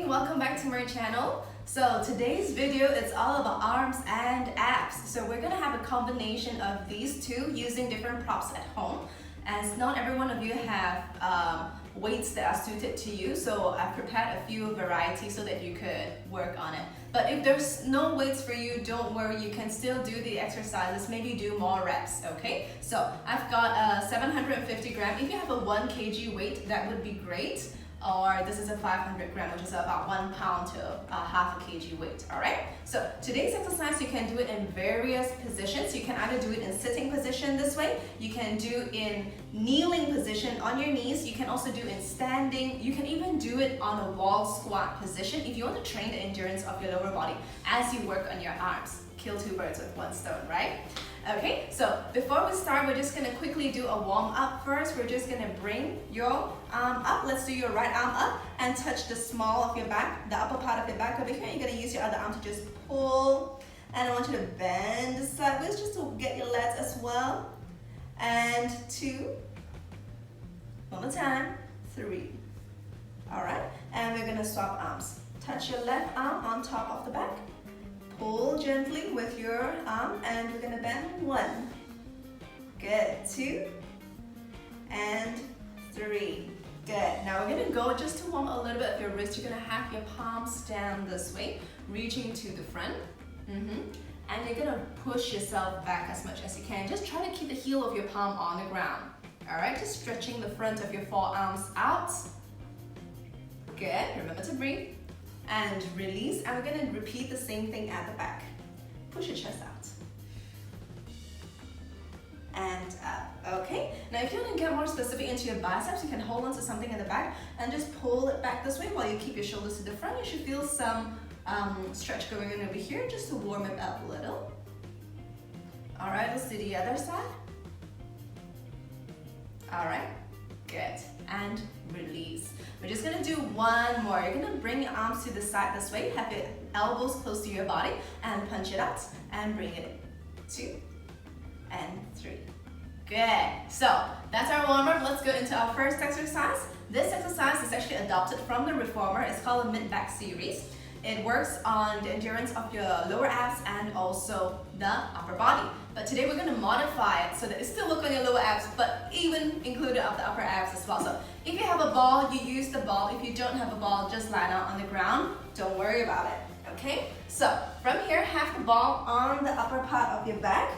morning, welcome back to my channel. So today's video is all about arms and abs. So we're gonna have a combination of these two using different props at home, as not every one of you have weights that are suited to you. So I've prepared a few varieties so that you could work on it. But if there's no weights for you, don't worry, you can still do the exercises, maybe do more reps, okay? So I've got a 750 gram. If you have a 1 kg weight, that would be great. Or this is a 500 gram, which is about 1 pound to half a kg weight, all right? So today's exercise, you can do it in various positions. You can either do it in sitting position this way, you can do in kneeling position on your knees, you can also do in standing, you can even do it on a wall squat position if you want to train the endurance of your lower body as you work on your arms. Kill two birds with one stone, right? Okay, so before we start, we're just gonna quickly do a warm up first. We're just gonna bring your arm up. Let's do your right arm up and touch the small of your back, the upper part of your back over here. You're gonna use your other arm to just pull. And I want you to bend sideways just to get your lats as well. And 2. One more time. 3. All right, and we're gonna swap arms. Touch your left arm on top of the back. Pull gently with your arm and we're gonna bend 1. Good, 2 and 3. Good. Now we're gonna go just to warm a little bit of your wrist. You're gonna have your palms down this way, reaching to the front. And you're gonna push yourself back as much as you can. Just try to keep the heel of your palm on the ground. All right, just stretching the front of your forearms out. Good, remember to breathe. And release, and we're gonna repeat the same thing at the back. Push your chest out. And up, okay? Now if you wanna get more specific into your biceps, you can hold on to something in the back and just pull it back this way while you keep your shoulders to the front. You should feel some stretch going on over here just to warm it up a little. All right, let's do the other side. All right, good, and release. We're just gonna do one more. You're gonna bring your arms to the side this way, have your elbows close to your body, and punch it out, and bring it in. 2 and 3. Good, so that's our warm-up. Let's go into our first exercise. This exercise is actually adopted from the reformer. It's called a mid-back series. It works on the endurance of your lower abs and also the upper body. But today we're going to modify it so that it still works on your lower abs, but even included of the upper abs as well. So if you have a ball, you use the ball. If you don't have a ball, just lie down on the ground. Don't worry about it, okay? So from here, have the ball on the upper part of your back.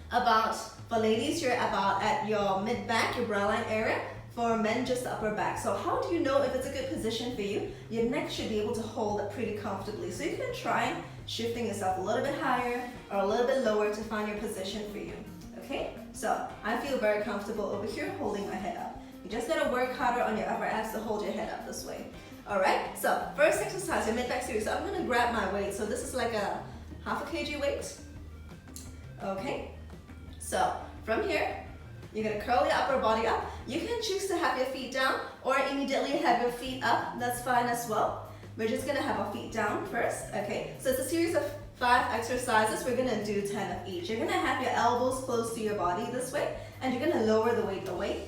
For ladies, you're about at your mid-back, your brow line area. For men, just the upper back. So how do you know if it's a good position for you? Your neck should be able to hold it pretty comfortably. So you can try shifting yourself a little bit higher or a little bit lower to find your position for you. Okay? So I feel very comfortable over here holding my head up. You just gotta work harder on your upper abs to hold your head up this way. Alright? So first exercise, your mid-back series. So I'm gonna grab my weight. So this is like a half a kg weight. Okay? So from here, you're gonna curl your upper body up. You can choose to have your feet down or immediately have your feet up. That's fine as well. We're just gonna have our feet down first, okay? So it's a series of 5 exercises. We're gonna do 10 of each. You're gonna have your elbows close to your body this way, and you're gonna lower the weight away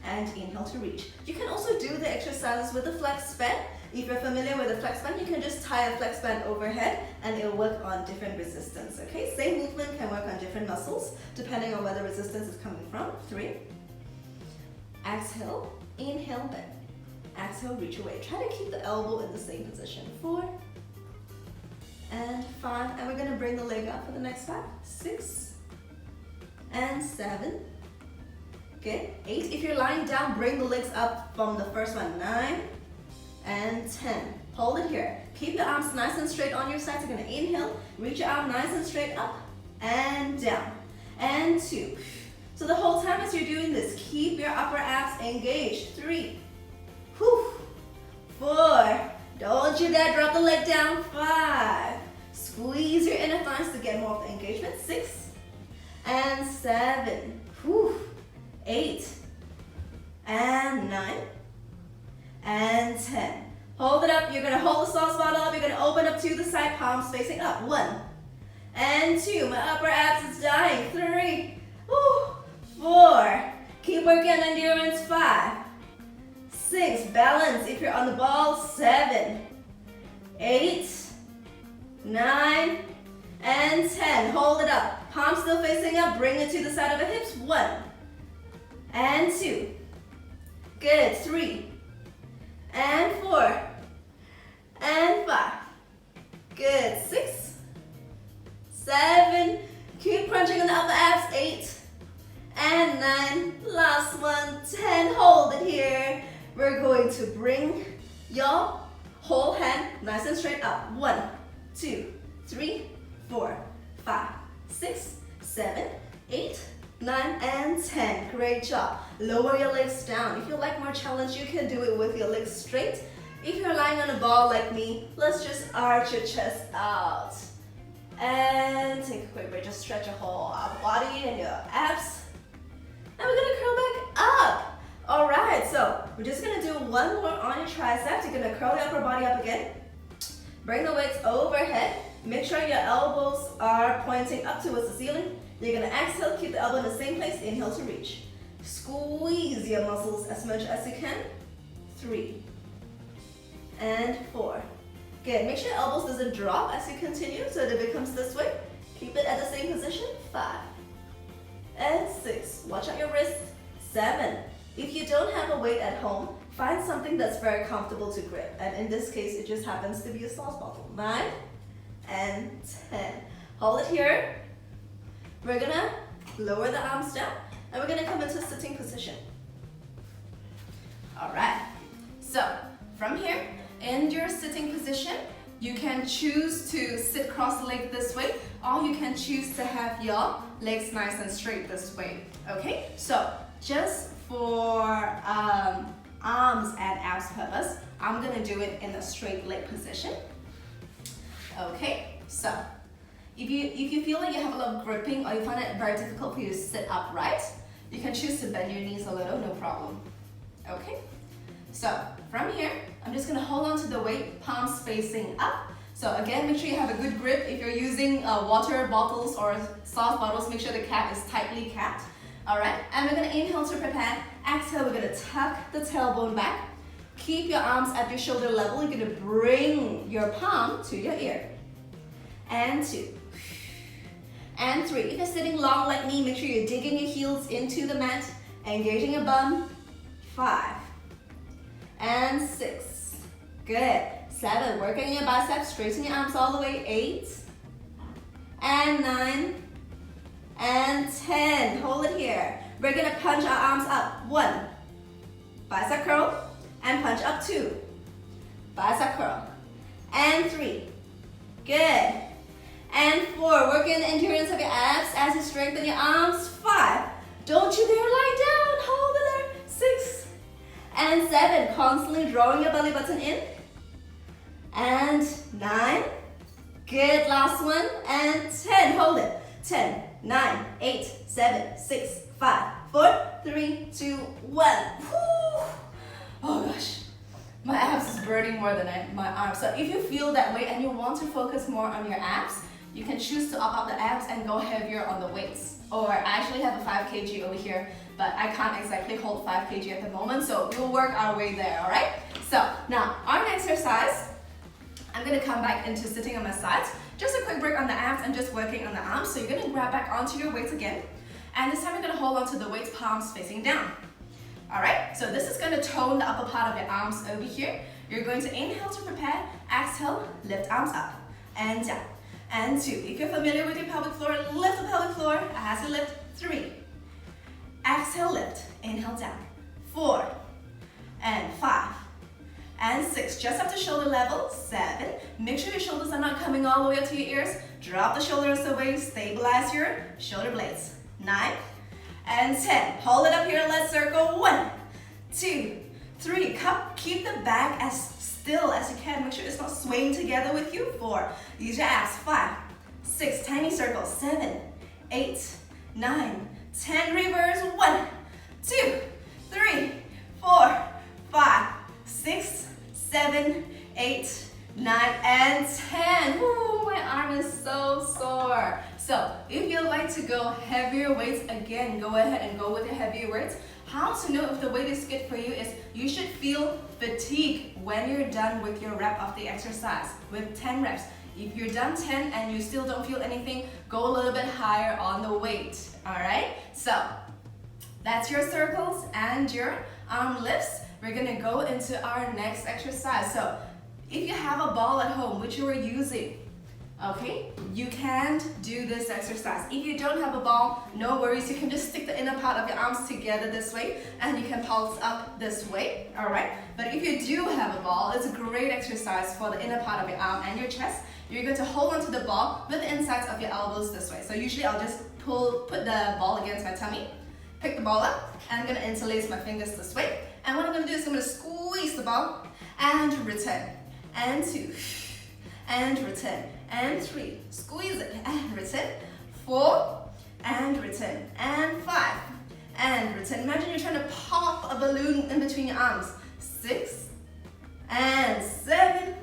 and inhale to reach. You can also do the exercises with the flex band. If you're familiar with the flex band, you can just tie a flex band overhead and it'll work on different resistance, okay? Same movement can work on different muscles depending on where the resistance is coming from. 3. Exhale, inhale, bend. Exhale, reach away. Try to keep the elbow in the same position. 4 and 5, and we're gonna bring the leg up for the next 5. 6 and 7. Good. 8. If you're lying down, bring the legs up from the first one. 9 and 10. Hold it here. Keep your arms nice and straight on your sides. You're gonna inhale, reach your arm nice and straight up and down. And 2. So the whole time as you're doing this, keep your upper abs engaged. 3. 4. Don't you dare drop the leg down. 5. Squeeze your inner thighs to get more of the engagement. 6 and 7. 8 and 9 and 10. Hold it up. You're gonna hold the soft spot up. You're gonna open up to the side, palms facing up. 1 and 2. My upper abs is dying. 3. 4. Keep working on endurance. 5. 6. 6, balance if you're on the ball, 7, 8, 9, and 10. Hold it up. Palms still facing up. Bring it to the side of the hips. 1 and 2. Good. 3 and 4 and 5. Good. 6, 7. Keep crunching on the upper abs. 8 and 9. Last one. 10. Hold it here. We're going to bring your whole hand nice and straight up. 1, 2, 3, 4, 5, 6, 7, 8, 9, and 10. Great job. Lower your legs down. If you like more challenge, you can do it with your legs straight. If you're lying on a ball like me, let's just arch your chest out. And take a quick break. Just stretch your whole upper body and your abs. And we're gonna curl back up. Alright, so we're just gonna do one more on your triceps. You're gonna curl your upper body up again. Bring the weights overhead. Make sure your elbows are pointing up towards the ceiling. You're gonna exhale, keep the elbow in the same place. Inhale to reach. Squeeze your muscles as much as you can. 3 and 4. Good. Make sure your elbows doesn't drop as you continue so that it becomes this way. Keep it at the same position. 5 and 6. Watch out your wrists. 7. If you don't have a weight at home, find something that's very comfortable to grip. And in this case, it just happens to be a sauce bottle. 9 and 10. Hold it here. We're gonna lower the arms down and we're gonna come into sitting position. All right. So from here, in your sitting position, you can choose to sit cross-legged this way, or you can choose to have your legs nice and straight this way. Okay? So just for arms and abs purpose, I'm gonna do it in a straight leg position. Okay, so if you feel like you have a lot of gripping or you find it very difficult for you to sit upright, you can choose to bend your knees a little, no problem. Okay, so from here, I'm just gonna hold on to the weight, palms facing up. So again, make sure you have a good grip. If you're using water bottles or sauce bottles, make sure the cap is tightly capped. All right, and we're gonna inhale to prepare. Exhale, we're gonna tuck the tailbone back. Keep your arms at your shoulder level. You're gonna bring your palm to your ear. And 2. And 3. If you're sitting long like me, make sure you're digging your heels into the mat, engaging your bum. 5. And 6. Good. 7. Working your biceps, straighten your arms all the way. 8. And 9. And 10. Hold it here. We're gonna punch our arms up. 1. Bicep curl. And punch up. 2. Bicep curl. And 3. Good. And 4. Working the endurance of your abs as you strengthen your arms. 5. Don't you dare lie down. Hold it there. 6. And 7. Constantly drawing your belly button in. And 9. Good. Last one. And 10. Hold it. 10. 9, 8, 7, 6, 5, 4, 3, 2, 1. Whew. Oh gosh, my abs is burning more than my arms. So if you feel that way and you want to focus more on your abs, you can choose to up the abs and go heavier on the weights. Or I actually have a 5 kg over here, but I can't exactly hold 5 kg at the moment, so we'll work our way there, all right? So now, our next exercise, I'm gonna come back into sitting on my sides. Just a quick break on the abs and just working on the arms. So you're gonna grab back onto your weights again. And this time you're gonna hold onto the weights, palms facing down. All right, so this is gonna tone the upper part of your arms over here. You're going to inhale to prepare, exhale, lift arms up and down. And 2, if you're familiar with your pelvic floor, lift the pelvic floor as you lift. 3, exhale, lift, inhale down. 4, and 5, and 6, just up to shoulder level. 7, make sure your shoulders are not coming all the way up to your ears. Drop the shoulders away, stabilize your shoulder blades. 9, and 10, hold it up here, let's circle. 1, 2, 3, keep the back as still as you can. Make sure it's not swaying together with you. 4, use your abs. 5, 6, tiny circles. 7, 8, 9, 10, reverse. 1, 2, 3, 4, 5, 6, 7, 8, 9, and 10. Ooh, my arm is so sore. So if you'd like to go heavier weights, again, go ahead and go with your heavier weights. How to know if the weight is good for you is you should feel fatigue when you're done with your rep of the exercise with 10 reps. If you're done 10 and you still don't feel anything, go a little bit higher on the weight, all right? So that's your circles and your arm lifts. We're gonna go into our next exercise. So if you have a ball at home, which you are using, okay, you can do this exercise. If you don't have a ball, no worries. You can just stick the inner part of your arms together this way and you can pulse up this way, all right? But if you do have a ball, it's a great exercise for the inner part of your arm and your chest. You're going to hold onto the ball with the insides of your elbows this way. So usually I'll just put the ball against my tummy, pick the ball up, and I'm going to interlace my fingers this way. And what I'm going to do is I'm going to squeeze the ball and return, and 2, and return, and 3, squeeze it, and return, 4, and return, and 5, and return. Imagine you're trying to pop a balloon in between your arms. 6, and 7,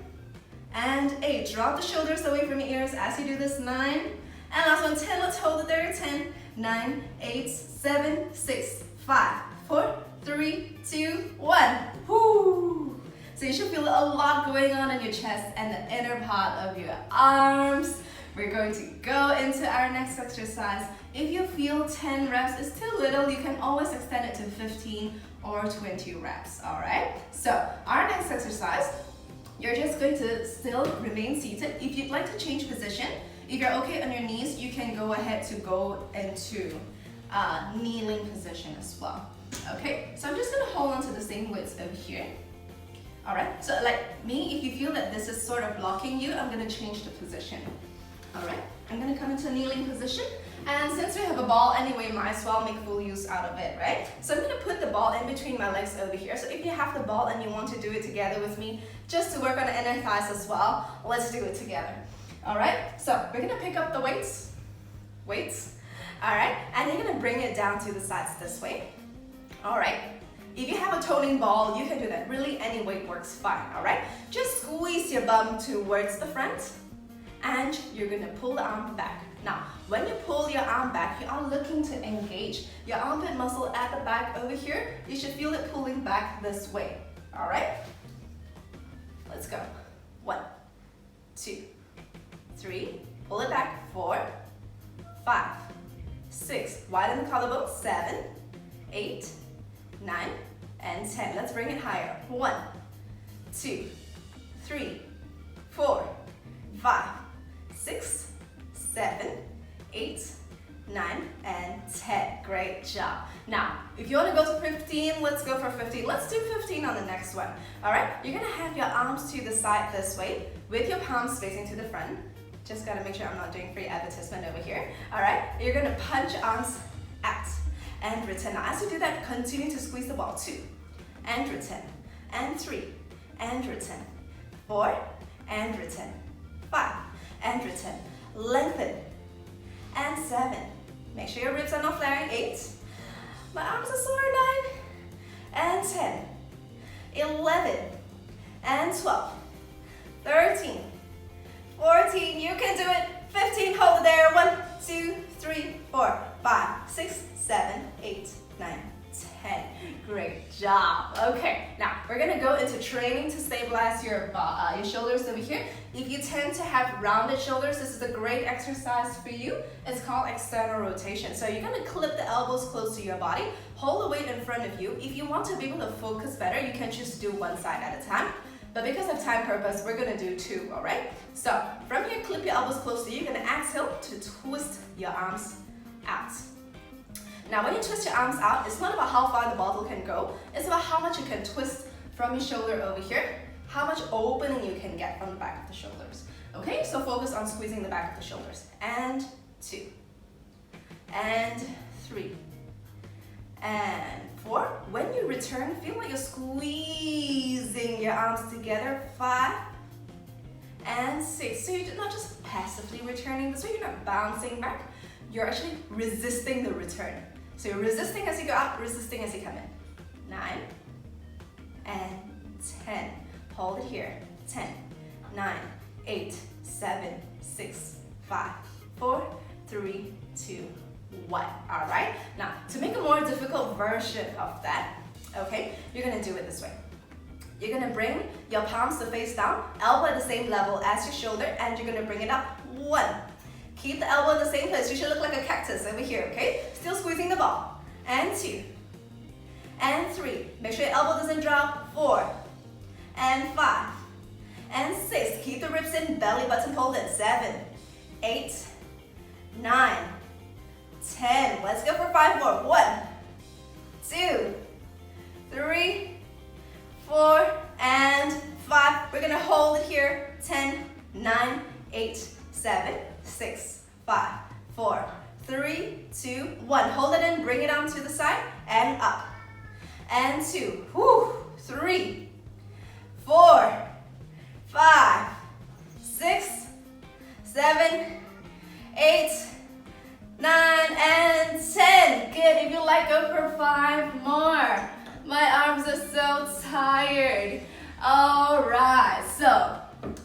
and 8. Drop the shoulders away from your ears as you do this. 9, and last one, 10. Let's hold it there. 10, 9, 8, 7, 6, 5, 4, 3, 2, 1. Woo! So you should feel a lot going on in your chest and the inner part of your arms. We're going to go into our next exercise. If you feel 10 reps is too little, you can always extend it to 15 or 20 reps, all right? So our next exercise, you're just going to still remain seated. If you'd like to change position, if you're okay on your knees, you can go ahead to go into kneeling position as well. Okay, so I'm just gonna hold on to the same weights over here. All right, so like me, if you feel that this is sort of blocking you, I'm gonna change the position. All right, I'm gonna come into a kneeling position. And since we have a ball anyway, might as well make full use out of it, right? So I'm gonna put the ball in between my legs over here. So if you have the ball and you want to do it together with me, just to work on the inner thighs as well, let's do it together. All right, so we're gonna pick up the weights, all right? And you're gonna bring it down to the sides this way, all right? If you have a toning ball, you can do that. Really, any weight works fine, all right? Just squeeze your bum towards the front, and you're gonna pull the arm back. Now, when you pull your arm back, you are looking to engage your armpit muscle at the back over here. You should feel it pulling back this way, all right? Let's go. 1, 2, 3, pull it back. 4, 5, 6, widen the collarbone. 7, 8, 9, and 10. Let's bring it higher. 1, 2, 3, 4, 5, 6, 7, 8, 9, and 10. Great job. Now, if you want to go to 15, let's go for 15. Let's do 15 on the next one. All right, you're gonna have your arms to the side this way with your palms facing to the front. Just gotta make sure I'm not doing free advertisement over here. All right, you're gonna punch your arms out and return. Now, as you do that, continue to squeeze the ball. 2, and return, and 3, and return, 4, and return, 5, and return. Lengthen, and 7. Make sure your ribs are not flaring. 8. My arms are sore. 9, and 10. 11, and 12. 13, 14. You can do it. 15. Hold it there. 1, 2, 3, 4, 5, 6, 7, 8, 9, 10. Great job. Okay, now we're gonna go into training to stabilize your shoulders over here. If you tend to have rounded shoulders, this is a great exercise for you. It's called external rotation. So you're gonna clip the elbows close to your body, hold the weight in front of you. If you want to be able to focus better, you can just do one side at a time. But because of time purpose, we're gonna do 2, all right? So from here, clip your elbows close to you. You're gonna exhale to twist your arms out. Now, when you twist your arms out, it's not about how far the bottle can go. It's about how much you can twist from your shoulder over here, how much opening you can get from the back of the shoulders. Okay, so focus on squeezing the back of the shoulders. And 2, and 3, and 4. When you return, feel like you're squeezing your arms together. 5, and 6. So you're not just passively returning this way, you're not bouncing back. You're actually resisting the return. So you're resisting as you go out, resisting as you come in. 9, and 10. Hold it here. 10, 9, 8, 7, 6, 5, 4, 3, 2, 1. All right. Now, to make a more difficult version of that, okay, you're gonna do it this way. You're gonna bring your palms to face down, elbow at the same level as your shoulder, and you're gonna bring it up. 1. Keep the elbow in the same place. You should look like a cactus over here, okay? Still squeezing the ball. And 2. And 3. Make sure your elbow doesn't drop. 4. And 5. And 6. Keep the ribs in, belly button hold it. 7, 8, 9, 10. Let's go for 5 more. 1, 2, 3, 4, and 5. We're gonna hold it here. 10, 9, 8, 7, 6, 5, 4, 3, 2, 1. Hold it in, bring it on to the side, and up. And 2, 3, 4, 5, 6, 7, 8, 9, and 10. Good. If you like, go for 5 more. My arms are so tired. All right, so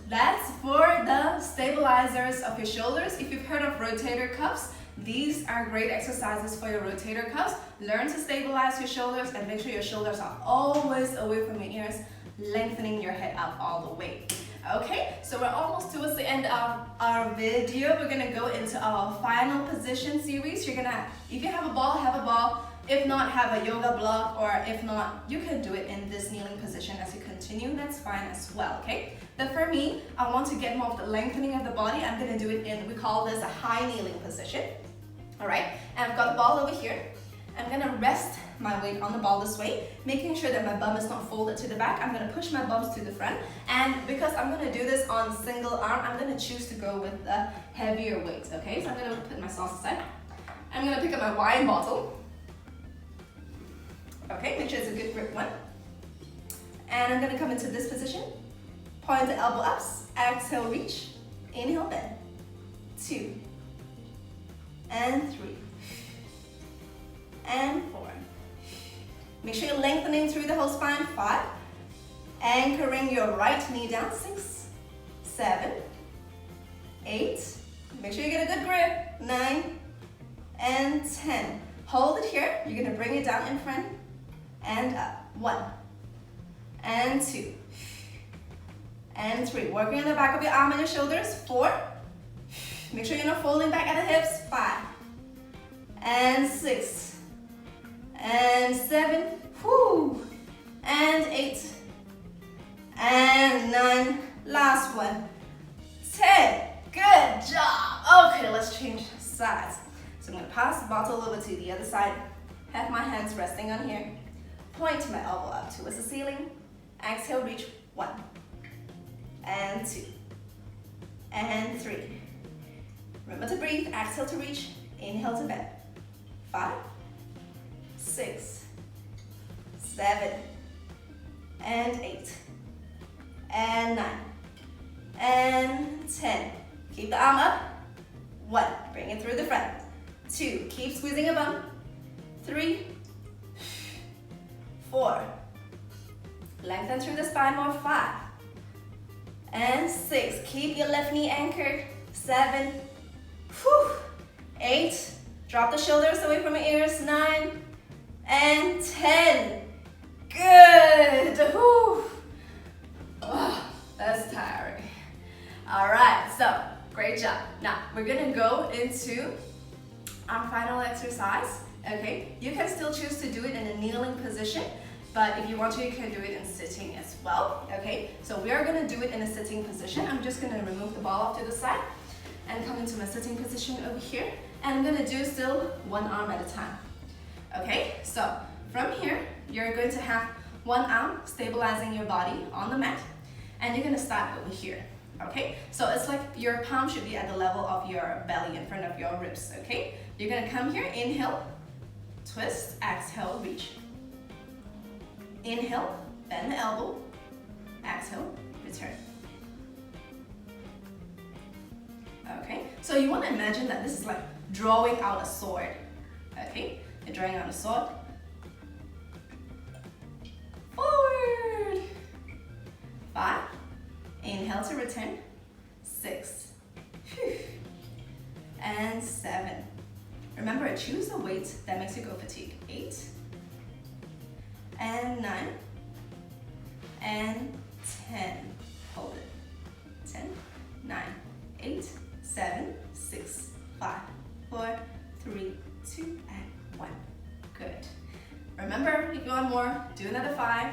that's for the stabilizers of your shoulders. If you've heard of rotator cuffs, these are great exercises for your rotator cuffs. Learn to stabilize your shoulders and make sure your shoulders are always away from your ears, lengthening your head up all the way. Okay, so we're almost towards the end of our video. We're gonna go into our final position series. You're gonna, if you have a ball, have a ball. If not, have a yoga block, or if not, you can do it in this kneeling position as you continue. That's fine as well, okay? But for me, I want to get more of the lengthening of the body. I'm gonna do it in, we call this a high kneeling position. All right, and I've got the ball over here. I'm gonna rest my weight on the ball this way, making sure that my bum is not folded to the back. I'm gonna push my bums to the front, and because I'm gonna do this on single arm, I'm gonna choose to go with the heavier weights, okay? So I'm gonna put my sauce aside. I'm gonna pick up my wine bottle. Okay, make sure it's a good grip one. And I'm gonna come into this position. Point the elbow ups, exhale, reach. Inhale, bend. 2, and 3, and 4. Make sure you're lengthening through the whole spine. 5. Anchoring your right knee down. 6, 7, 8. Make sure you get a good grip. 9, and 10. Hold it here. You're gonna bring it down in front and up. 1, and 2, and 3. Working on the back of your arm and your shoulders. 4. Make sure you're not folding back at the hips. 5, and 6, and 7, and 8, and 9. Last one. 10. Good job. Okay, let's change sides. So I'm gonna pass the bottle over to the other side. Have my hands resting on here. Point my elbow up towards the ceiling. Exhale, reach. 1, and 2, and 3. Remember to breathe. Exhale to reach. Inhale to bend. 5, 6, 7, and 8, and 9, and 10. Keep the arm up. 1, bring it through the front. 2, keep squeezing your bum. 3, 4, lengthen through the spine more. 5, and 6. Keep your left knee anchored. 7, 8. Drop the shoulders away from your ears. 9, and 10. Good. Whew. Oh, that's tiring. All right, so great job. Now we're gonna go into our final exercise. Okay, you can still choose to do it in a kneeling position, but if you want to, you can do it in sitting as well. Okay, so we are gonna do it in a sitting position. I'm just gonna remove the ball off to the side and come into my sitting position over here. And I'm gonna do still one arm at a time. Okay, so from here, you're going to have one arm stabilizing your body on the mat, and you're gonna start over here. Okay, so it's like your palm should be at the level of your belly in front of your ribs. Okay, you're gonna come here, inhale, twist, exhale, reach. Inhale, bend the elbow, exhale, return. Okay, so you want to imagine that this is like drawing out a sword. Okay, you're drawing out a sword. Forward. 5. Inhale to return. 6. and 7. Remember, choose a weight that makes you go fatigue. 8, and 9, and 10. Hold it. 10, 9, 8, 7, 6, 5, 4, 3, 2, and 1. Good. Remember, if you want more, do another 5.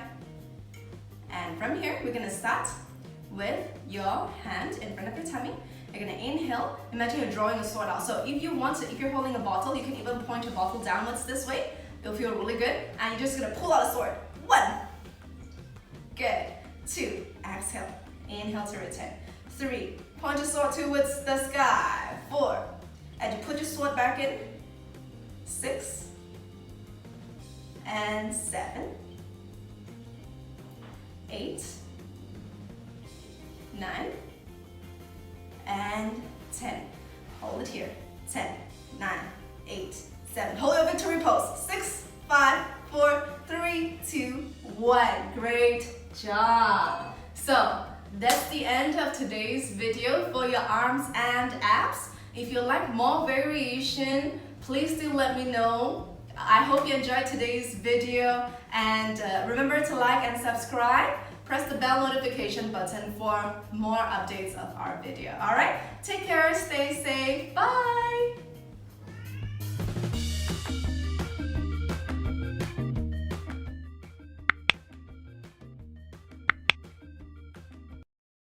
And from here, we're gonna start with your hand in front of your tummy. You're gonna inhale. Imagine you're drawing a sword out. So if you want to, if you're holding a bottle, you can even point your bottle downwards this way. It'll feel really good. And you're just gonna pull out a sword. 1. Good. 2. Exhale. Inhale to return. 3. Point your sword towards the sky. 4. And you put your sword back in. 6. And 7. 8. 9. And 10. Hold it here. 10, 9, 8, 7. Hold your victory pose. 6, 5, 4, 3, 2, 1. Great job. So that's the end of today's video for your arms and abs. If you like more variation, please do let me know. I hope you enjoyed today's video, and remember to like and subscribe. Press the bell notification button for more updates of our video. All right, take care, stay safe, bye.